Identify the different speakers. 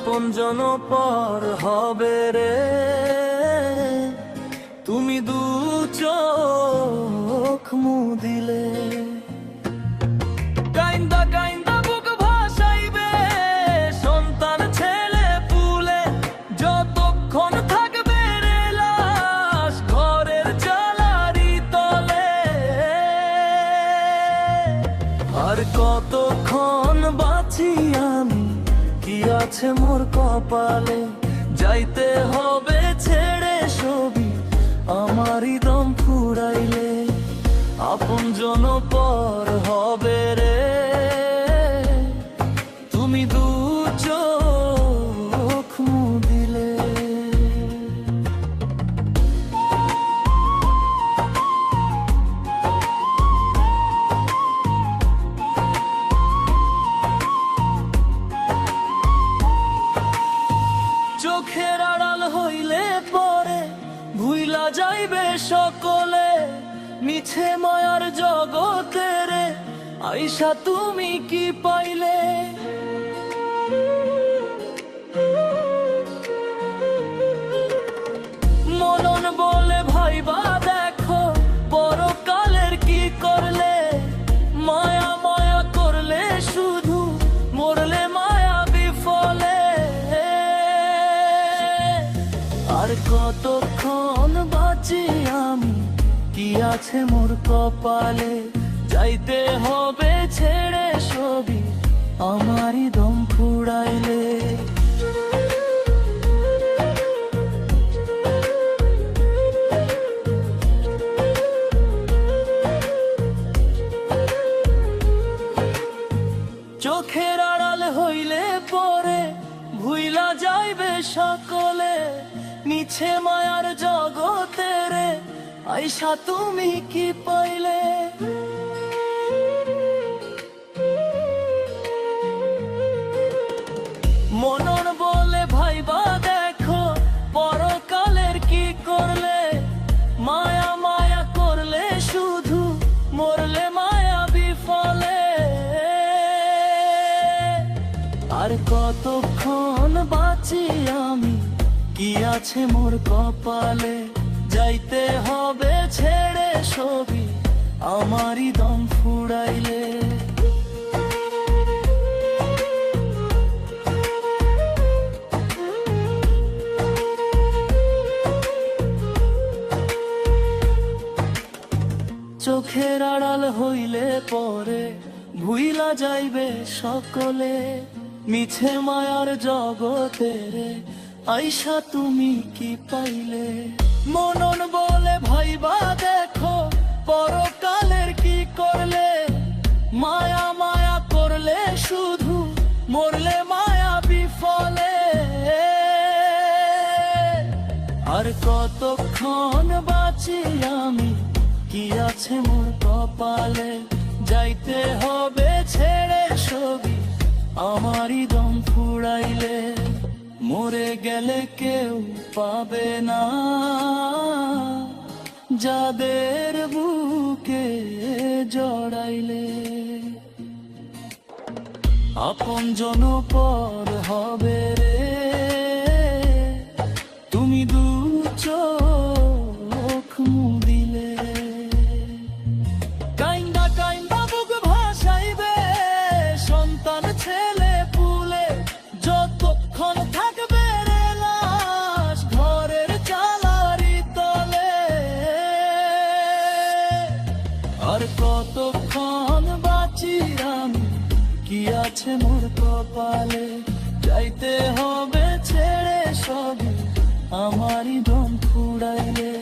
Speaker 1: আপনজন পর হবে রে, তুমি দু চোখ মুদিলে। কাইন্দা কাইন্দা বুক ভাসাইবে সন্তান ছেলে পুলে, যতক্ষণ থাকবে রে লাশ ঘরের চালারি তলে। আর কতক্ষণ বাঁচি আমি, কি আছে মোর কপালে, যাইতে হবে ছেড়ে সবই আমারই দম ফুরাইলে। আপনজন পর হবে রে, তুমি দু চোখ মুদিলে। চোখের আড়াল হইলে পরে ভুইলা যাইবে সকলে, মিছে মায়ার জগতে রে আইসা তুমি কি পাইলে। মনন বলে ভাইবা দেখো পরকালের কি করলে, মায়া মায়া করলে শুধু মরলে মায়া বিফলে। আর কতক্ষণ বাঁচি আমি, কি আছে মোর কপালে, যাইতে হবে ছেড়ে সবই আমারই দম ফুরাইলে। চোখের আড়াল হইলে পরে ভুইলা যাইবে সকলে, মিছে মায়ার জগতে রে আইসা তুমি কি পাইলে। মনন বলে ভাইবা দেখো পরকালের কি করলে, মায়া মায়া করলে শুধু মরলে মায়া বিফলে। আর কতক্ষণ বাঁচি আমি, কি আছে মোর কপালে, যাইতে হবে ছেড়ে সবই আমারই দম ফুরাইলে। চোখের আড়াল হইলে পরে ভুইলা যাইবে সকলে, মিছে মায়ার জগতে রে আইসা তুমি কি পাইলে। মনন বলে ভাইবা দেখো পরকালের কি করলে, মায়া মায়া করলে শুধু মরলে মায়া বিফলে। আর কতক্ষণ বাঁচি আমি, কি আছে মোর কপালে, যাইতে হবে ছেড়ে সবই আমারই দম ফুরাইলে। মরে গেলে কেউ পাবে না যাদের বুকে জড়াইলে। আপনজন পর হবে রে, তুমি দু চোখ মুদিলে। কাইন্দা কাইন্দা বুক ভাসাইবে সন্তান ছেলে পুলে, যতক্ষণ থাকবে রে লাশ ঘরের চালারি তলে। আর কতক্ষণ বাঁচি আমি, কি আছে মোর কপালে, যাইতে হবে ছেড়ে সবই আমারই দম ফুরাইলে।